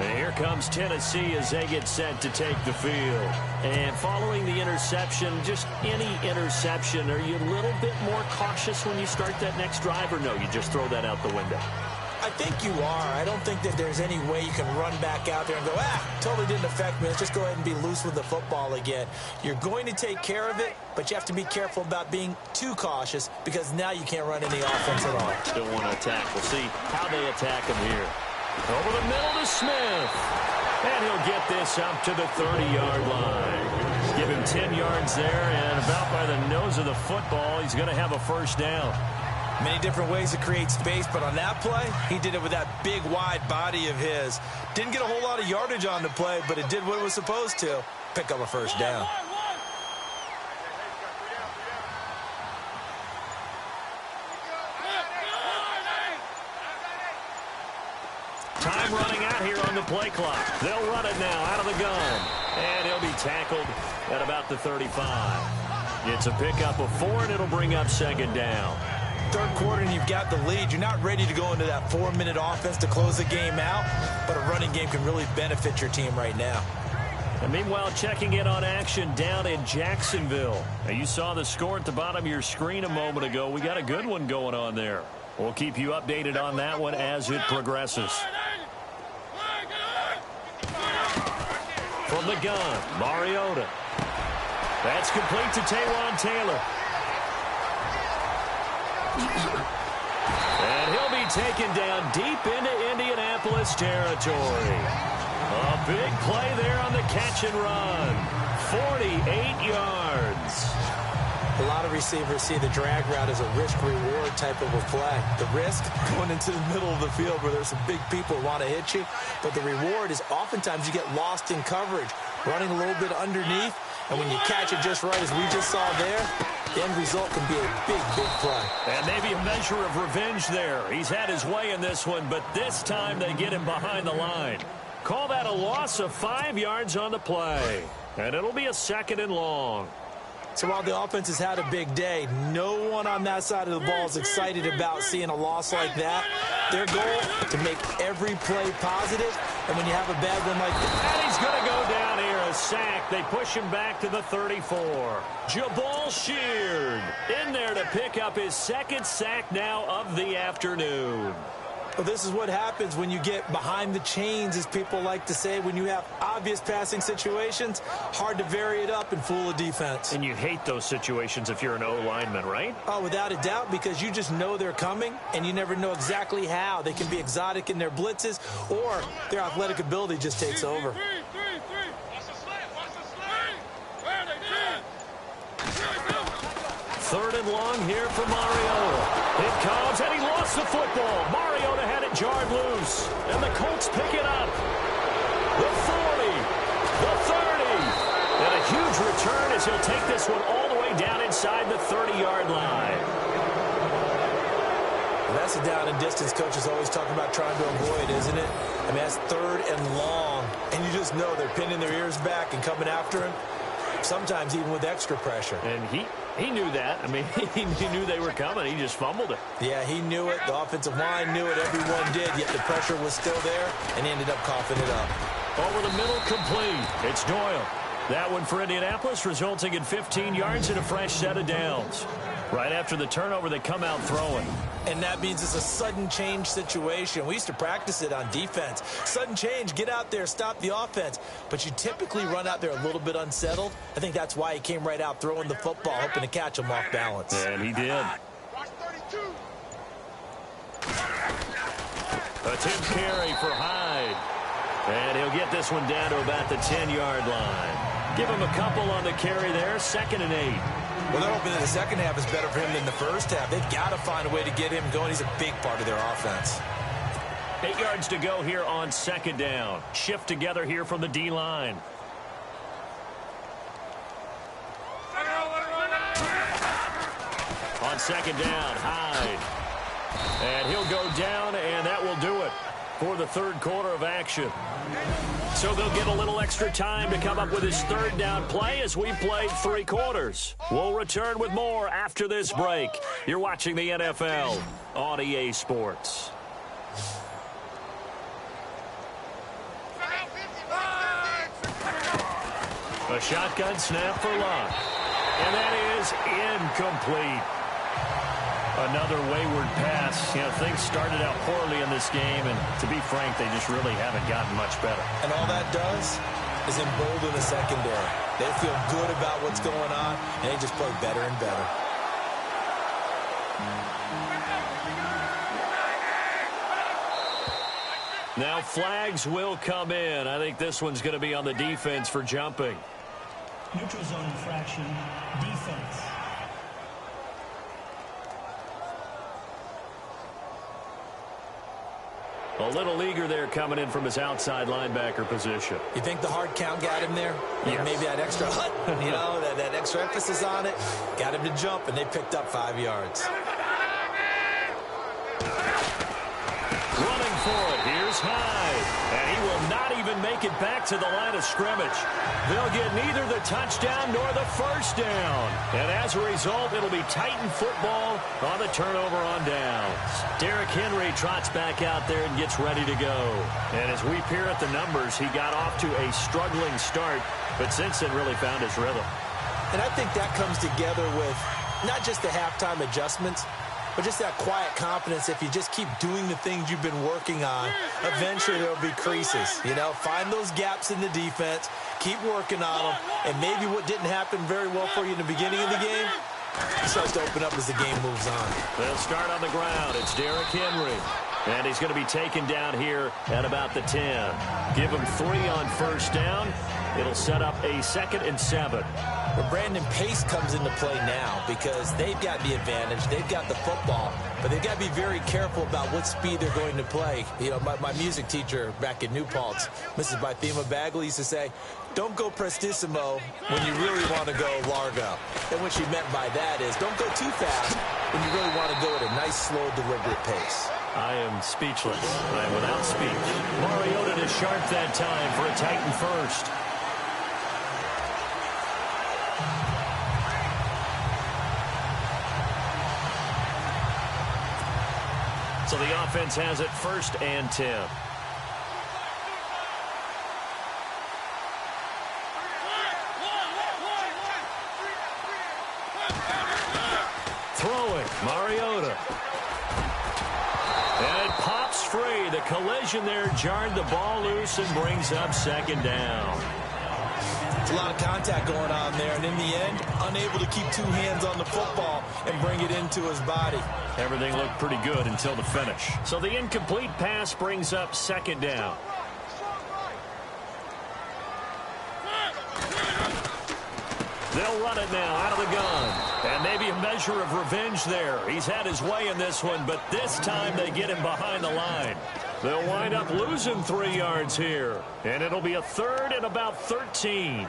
And here comes Tennessee as they get set to take the field. And following the interception, just any interception, are you a little bit more cautious when you start that next drive, or no, you just throw that out the window? I think you are. I don't think that there's any way you can run back out there and go, totally didn't affect me. Let's just go ahead and be loose with the football again. You're going to take care of it, but you have to be careful about being too cautious because now you can't run any offense at all. Still want to attack. We'll see how they attack him here. Over the middle to Smith. And he'll get this up to the 30-yard line. Give him 10 yards there, and about by the nose of the football, he's going to have a 1st down. Many different ways to create space, but on that play, he did it with that big, wide body of his. Didn't get a whole lot of yardage on the play, but it did what it was supposed to. Pick up a 1st down. Time running out here on the play clock. They'll run it now out of the gun. And he'll be tackled at about the 35. It's a pickup of 4, and it'll bring up 2nd down. Third quarter and you've got the lead. You're not ready to go into that 4-minute offense to close the game out, but a running game can really benefit your team right now. And meanwhile, checking in on action down in Jacksonville. Now, you saw the score at the bottom of your screen a moment ago. We got a good one going on there. We'll keep you updated on that one as it progresses. From the gun, Mariota. That's complete to Taywan Taylor. And he'll be taken down deep into Indianapolis territory. A big play there on the catch and run. 48 yards. A lot of receivers see the drag route as a risk-reward type of a play. The risk, going into the middle of the field where there's some big people who want to hit you. But the reward is oftentimes you get lost in coverage, running a little bit underneath. And when you catch it just right, as we just saw there, the end result can be a big, big play. And maybe a measure of revenge there. He's had his way in this one, but this time they get him behind the line. Call that a loss of 5 yards on the play. And it'll be a 2nd and long. So while the offense has had a big day, no one on that side of the ball is excited about seeing a loss like that. Their goal, to make every play positive, and when you have a bad one like that. And he's going to go down here, a sack. They push him back to the 34. Jabal Sheard in there to pick up his 2nd sack now of the afternoon. Well, this is what happens when you get behind the chains, as people like to say. When you have obvious passing situations, hard to vary it up and fool a defense. And you hate those situations if you're an O-lineman, right? Oh, without a doubt, because you just know they're coming, and you never know exactly how. They can be exotic in their blitzes, or their athletic ability just takes over. Third and long here for Mariota. It comes, and he lost the football. Mariota had it jarred loose, and the Colts pick it up. The 40, the 30, and a huge return as he'll take this one all the way down inside the 30-yard line. That's a down and distance coaches always talk about trying to avoid, isn't it? I mean, that's 3rd and long, and you just know they're pinning their ears back and coming after him, sometimes even with extra pressure. And he knew that. I mean, he knew they were coming. He just fumbled it. Yeah, he knew it. The offensive line knew it. Everyone did, yet the pressure was still there, and he ended up coughing it up. Over the middle, complete. It's Doyle. That one for Indianapolis, resulting in 15 yards and a fresh set of downs. Right after the turnover, they come out throwing. And that means it's a sudden change situation. We used to practice it on defense. Sudden change, get out there, stop the offense. But you typically run out there a little bit unsettled. I think that's why he came right out throwing the football, hoping to catch him off balance. And he did. A Tim carry for Hyde. And he'll get this one down to about the 10-yard line. Give him a couple on the carry there, 2nd and 8. Well, they're hoping that the second half is better for him than the first half. They've got to find a way to get him going. He's a big part of their offense. 8 yards to go here on 2nd down. Shift together here from the D-line. On 2nd down, Hyde. And he'll go down, and that will do it for the 3rd quarter of action. So they'll get a little extra time to come up with his 3rd down play as we played 3 quarters. We'll return with more after this break. You're watching the NFL on EA Sports. A shotgun snap for Luck. And that is incomplete. Another wayward pass. You know, things started out poorly in this game, and to be frank, they just really haven't gotten much better. And all that does is embolden the secondary. They feel good about what's going on, and they just play better and better. Now flags will come in. I think this one's going to be on the defense for jumping. Neutral zone infraction, defense. A little eager there coming in from his outside linebacker position. You think the hard count got him there? Yes. Maybe that extra you know, that extra emphasis on it got him to jump, and they picked up 5 yards. Running for it. Here's Hyde. And he will not even make it back to the line of scrimmage. They'll get neither the touchdown nor the first down. And as a result, it'll be Titan football on the turnover on downs. Derrick Henry trots back out there and gets ready to go. And as we peer at the numbers, he got off to a struggling start, but since then really found his rhythm. And I think that comes together with not just the halftime adjustments, but just that quiet confidence. If you just keep doing the things you've been working on, eventually there'll be creases. You know, find those gaps in the defense, keep working on them, and maybe what didn't happen very well for you in the beginning of the game starts to open up as the game moves on. They'll start on the ground. It's Derrick Henry. And he's going to be taken down here at about the 10. Give him 3 on first down. It'll set up a 2nd and 7. But Brandon, pace comes into play now because they've got the advantage. They've got the football, but they've got to be very careful about what speed they're going to play. You know, my music teacher back in New Paltz, Mrs. Bythema Bagley, used to say, don't go prestissimo when you really want to go largo. And what she meant by that is don't go too fast when you really want to go at a nice, slow, deliberate pace. I am speechless. I am without speech. Mariota is sharp that time for a Titan first. So the offense has it 1st and 10. Throwing, Mariota. And it pops free. The collision there jarred the ball loose and brings up 2nd down. It's a lot of contact going on there, and in the end, unable to keep 2 hands on the football and bring it into his body. Everything looked pretty good until the finish. So the incomplete pass brings up 2nd down. They'll run it now out of the gun. And maybe a measure of revenge there. He's had his way in this one, but this time they get him behind the line. They'll wind up losing 3 yards here. And it'll be a 3rd and about 13.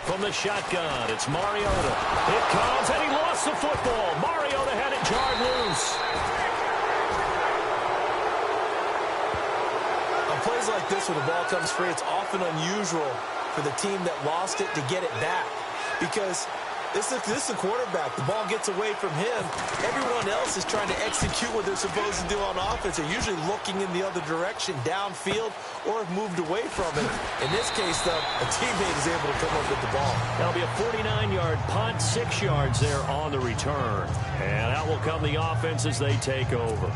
from the shotgun. It's Mariota. It comes, and he lost the football. Mariota had it jarred loose. On plays like this, when the ball comes free, it's often unusual for the team that lost it to get it back. Because this is the quarterback. The ball gets away from him. Everyone else is trying to execute what they're supposed to do on offense. They're usually looking in the other direction, downfield, or have moved away from it. In this case, though, a teammate is able to come up with the ball. That'll be a 49-yard punt, 6 yards there on the return. And out will come the offense as they take over.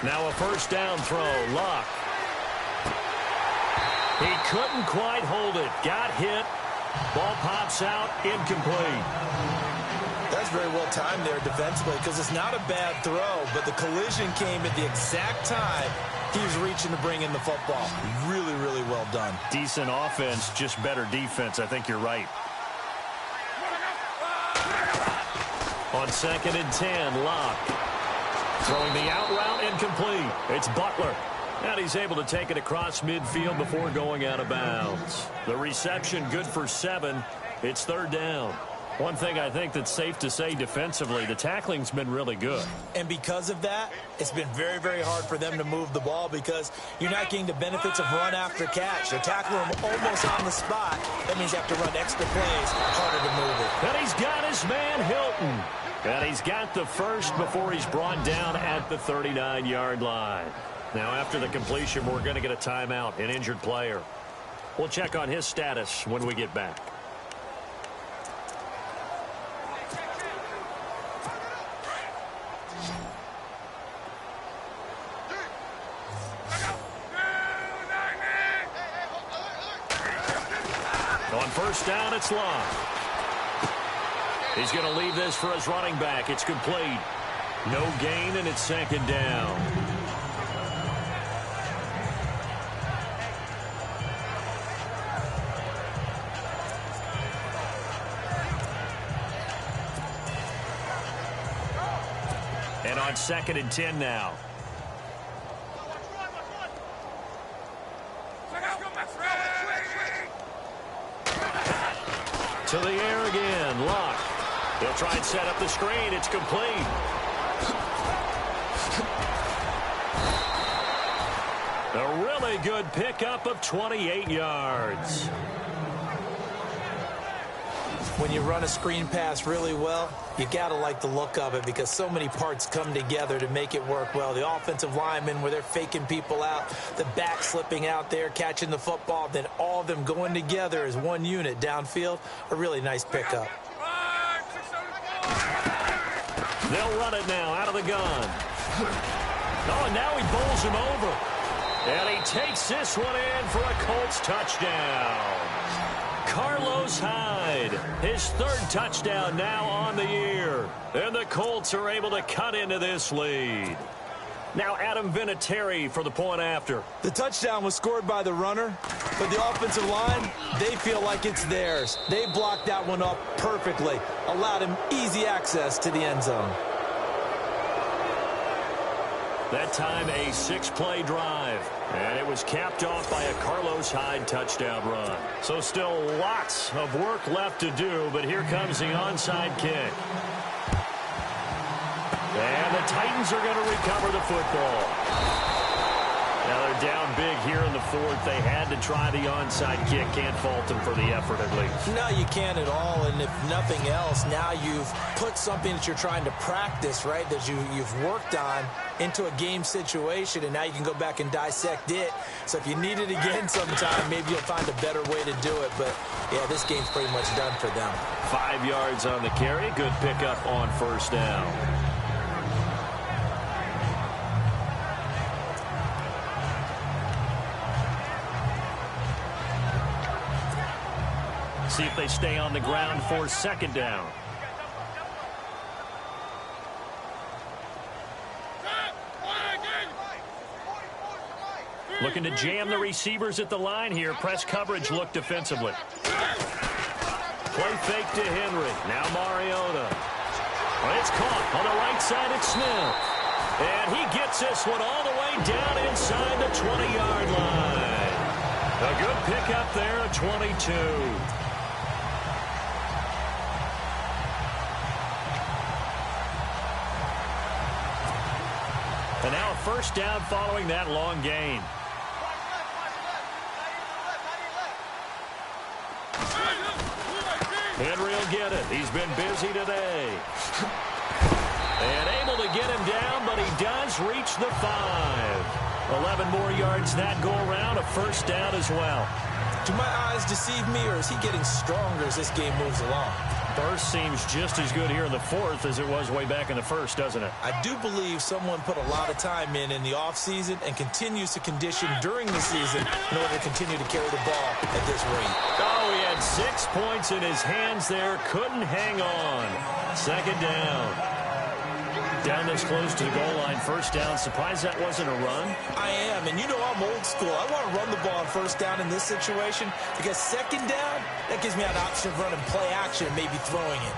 Now a first down throw. Luck. He couldn't quite hold it. Got hit. Ball pops out. Incomplete. That's very well timed there defensively because it's not a bad throw, but the collision came at the exact time he was reaching to bring in the football. Really, really well done. Decent offense, just better defense. I think you're right. On 2nd and 10, Luck. Throwing the out route, incomplete. It's Butler. And he's able to take it across midfield before going out of bounds. The reception good for 7. It's 3rd down. One thing I think that's safe to say defensively, the tackling's been really good. And because of that, it's been very, very hard for them to move the ball because you're not getting the benefits of run after catch. They're tackling them almost on the spot. That means you have to run extra plays, harder to move it. And he's got his man Hilton. And he's got the first before he's brought down at the 39-yard line. Now, after the completion, we're going to get a timeout, an injured player. We'll check on his status when we get back. On first down, it's Long. He's going to leave this for his running back. It's complete. No gain, and it's 2nd down. And on 2nd and 10 now. To the air again, Luck. He'll try and set up the screen. It's complete. A really good pickup of 28 yards. When you run a screen pass really well, you got to like the look of it because so many parts come together to make it work well. The offensive linemen where they're faking people out, the back slipping out there, catching the football, then all of them going together as one unit downfield. A really nice pickup. They'll run it now out of the gun. Oh, and now he bowls him over. And he takes this one in for a Colts touchdown. Carlos Hyde, his 3rd touchdown now on the year. And the Colts are able to cut into this lead. Now Adam Vinatieri for the point after. The touchdown was scored by the runner, but the offensive line, they feel like it's theirs. They blocked that one up perfectly, allowed him easy access to the end zone. That time a 6-play drive. And it was capped off by a Carlos Hyde touchdown run. So still lots of work left to do, but here comes the onside kick. And the Titans are going to recover the football. Now they're down big here in the 4th. They had to try the onside kick. Can't fault them for the effort at least. No, you can't at all. And if nothing else, now you've put something that you're trying to practice, right, that you've worked on into a game situation, and now you can go back and dissect it. So if you need it again sometime, maybe you'll find a better way to do it. But, yeah, this game's pretty much done for them. 5 yards on the carry. Good pickup on first down. See if they stay on the ground for 2nd down. Looking to jam the receivers at the line here. Press coverage look defensively. Play fake to Henry. Now Mariota. It's caught on the right side. It's Smith. And he gets this one all the way down inside the 20-yard line. A good pickup there at 22. And now a first down following that long gain. Henry will get it. He's been busy today. And able to get him down, but he does reach the 5. 11 more yards that go around, a first down as well. Do my eyes deceive me, or is he getting stronger as this game moves along? Burst seems just as good here in the fourth as it was way back in the first, doesn't it? I do believe someone put a lot of time in the offseason and continues to condition during the season in order to continue to carry the ball at this rate. Oh, he had 6 points in his hands there. Couldn't hang on. Second down. Down this close to the goal line. First down. Surprised that wasn't a run? I am, and you know I'm old school. I want to run the ball on first down in this situation because second down, that gives me an option of running play action and maybe throwing it.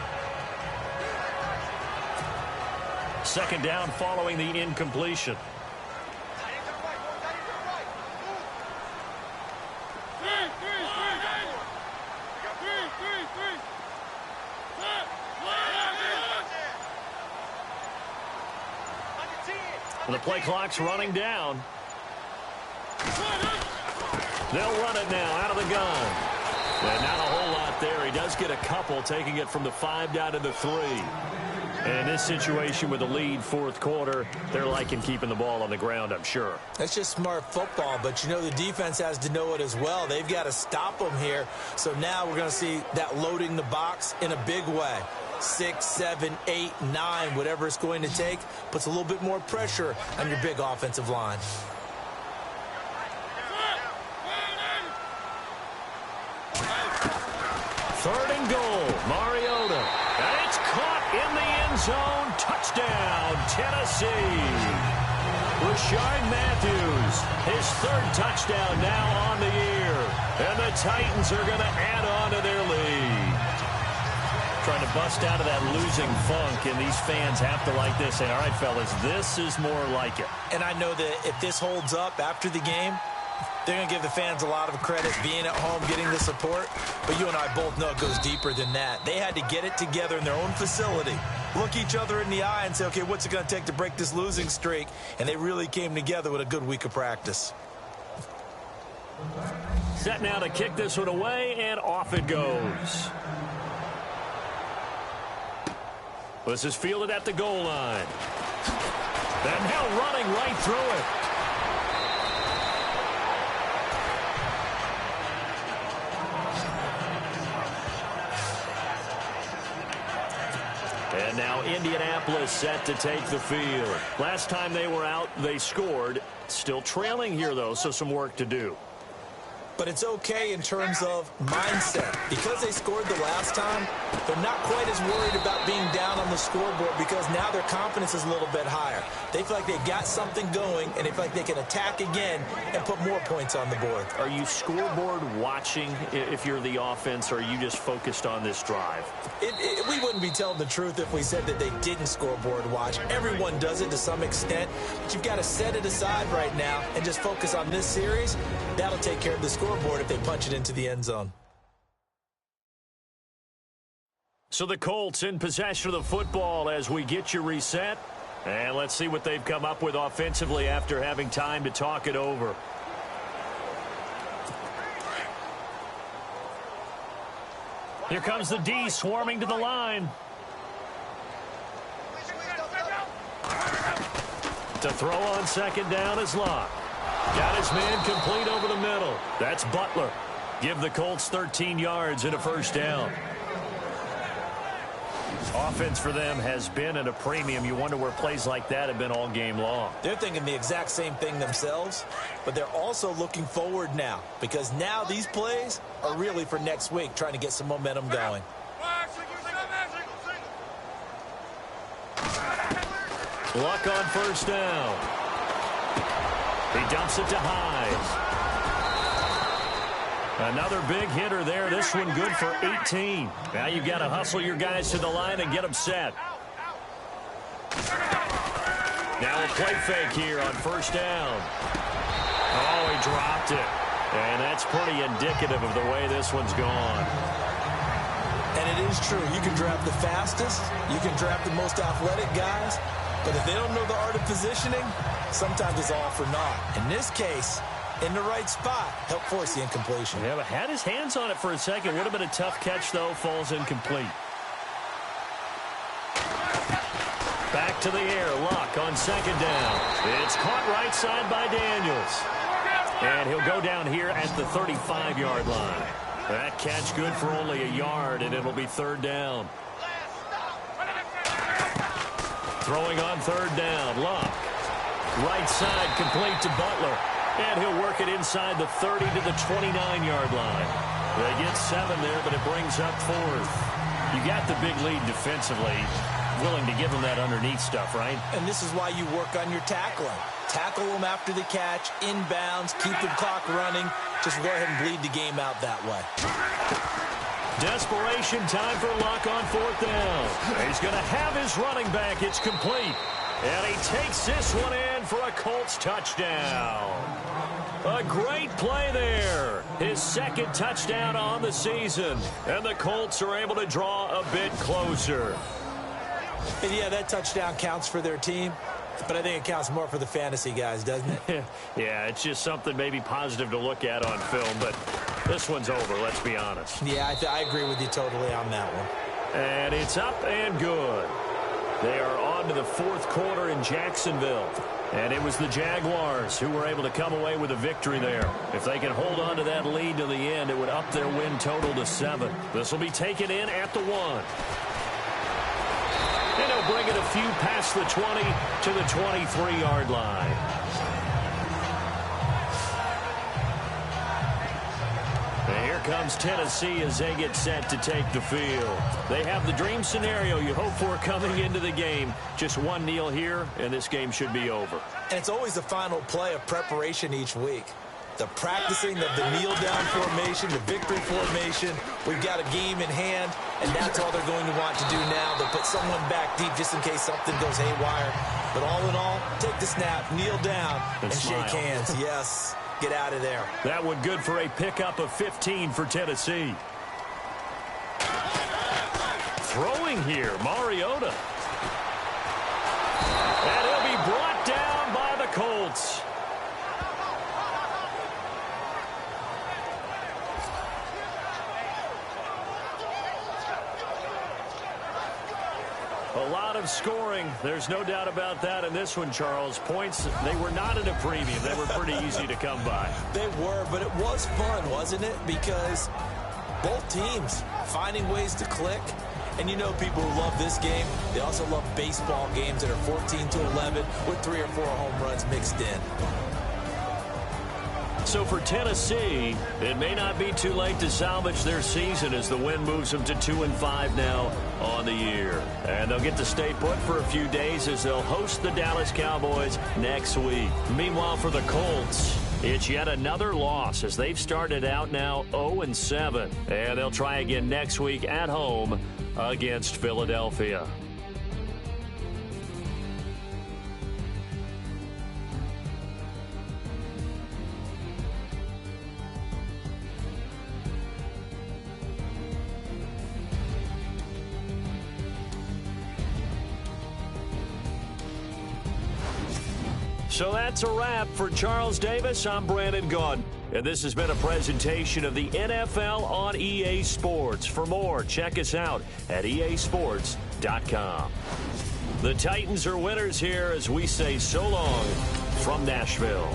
Second down following the incompletion. And the play clock's running down. They'll run it now out of the gun. And not a whole lot there. He does get a couple, taking it from the 5 down to the 3. And in this situation with the lead fourth quarter, they're liking keeping the ball on the ground, I'm sure. That's just smart football, but you know the defense has to know it as well. They've got to stop them here. So now we're going to see that loading the box in a big way. 6, 7, 8, 9, whatever it's going to take, puts a little bit more pressure on your big offensive line. Third and goal, Mariota. And it's caught in the end zone. Touchdown, Tennessee. Rashard Matthews, his third touchdown now on the year. And the Titans are going to add on to their lead. Trying to bust out of that losing funk, and these fans have to like this. Say, all right, fellas, this is more like it. And I know that if this holds up after the game, they're going to give the fans a lot of credit being at home, getting the support. But you and I both know it goes deeper than that. They had to get it together in their own facility, look each other in the eye and say, okay, what's it going to take to break this losing streak? And they really came together with a good week of practice. Set now to kick this one away, and off it goes. This is fielded at the goal line. And now running right through it. And now Indianapolis set to take the field. Last time they were out, they scored. Still trailing here, though, so some work to do. But it's okay in terms of mindset. Because they scored the last time, they're not quite as worried about being down on the scoreboard because now their confidence is a little bit higher. They feel like they've got something going, and they feel like they can attack again and put more points on the board. Are you scoreboard watching if you're the offense, or are you just focused on this drive? We wouldn't be telling the truth if we said that they didn't scoreboard watch. Everyone does it to some extent, but you've got to set it aside right now and just focus on this series. That'll take care of the scoreboard if they punch it into the end zone. So the Colts in possession of the football as we get you reset. And let's see what they've come up with offensively after having time to talk it over. Here comes the D swarming to the line. To throw on second down is Locke. Got his man complete over the middle. That's Butler. Give the Colts 13 yards and a first down. Offense for them has been at a premium. You wonder where plays like that have been all game long. They're thinking the exact same thing themselves, but they're also looking forward now because now these plays are really for next week, trying to get some momentum going. Luck on first down. He dumps it to Hyde. Another big hitter there. This one good for 18. Now you've got to hustle your guys to the line and get them set. Now a play fake here on first down. Oh, he dropped it. And that's pretty indicative of the way this one's gone. And it is true. You can draft the fastest. You can draft the most athletic guys. But if they don't know the art of positioning, sometimes it's all for naught. In this case, in the right spot, help force the incompletion. Yeah, but had his hands on it for a second. Would have been a tough catch, though. Falls incomplete. Back to the air. Luck on second down. It's caught right side by Daniels. And he'll go down here at the 35-yard line. That catch good for only a yard, and it'll be third down. Throwing on third down. Luck. Right side complete to Butler. And he'll work it inside the 30 to the 29-yard line. They get 7 there, but it brings up fourth. You got the big lead defensively. Willing to give them that underneath stuff, right? And this is why you work on your tackling. Tackle them after the catch, inbounds, keep the clock running. Just go ahead and bleed the game out that way. Desperation time for Luck on fourth down. He's going to have his running back. It's complete. And he takes this one in for a Colts touchdown. A great play there. His second touchdown on the season. And the Colts are able to draw a bit closer. And yeah, that touchdown counts for their team. But I think it counts more for the fantasy guys, doesn't it? Yeah, it's just something maybe positive to look at on film. But this one's over, let's be honest. Yeah, I agree with you totally on that one. And it's up and good. They are on to the fourth quarter in Jacksonville. And it was the Jaguars who were able to come away with a victory there. If they can hold on to that lead to the end, it would up their win total to 7. This will be taken in at the 1. And he'll bring it a few past the 20 to the 23-yard line. And here comes Tennessee as they get set to take the field. They have the dream scenario you hope for coming into the game. Just one kneel here, and this game should be over. And it's always the final play of preparation each week. The practicing of the kneel-down formation, the victory formation. We've got a game in hand, and that's all they're going to want to do now. They'll put someone back deep just in case something goes haywire. But all in all, take the snap, kneel down, and shake hands. Yes, get out of there. That one good for a pickup of 15 for Tennessee. Throwing here, Mariota. And he'll be brought down by the Colts. A lot of scoring. There's no doubt about that in this one, Charles. Points, they were not at a premium. They were pretty easy to come by. They were, but it was fun, wasn't it? Because both teams finding ways to click. And you know people who love this game, they also love baseball games that are 14-11 with 3 or 4 home runs mixed in. So for Tennessee, it may not be too late to salvage their season as the win moves them to 2-5 now on the year. And they'll get to stay put for a few days as they'll host the Dallas Cowboys next week. Meanwhile, for the Colts, it's yet another loss as they've started out now 0-7. And they'll try again next week at home against Philadelphia. So that's a wrap for Charles Davis. I'm Brandon Gaudin. And this has been a presentation of the NFL on EA Sports. For more, check us out at easports.com. The Titans are winners here as we say so long from Nashville.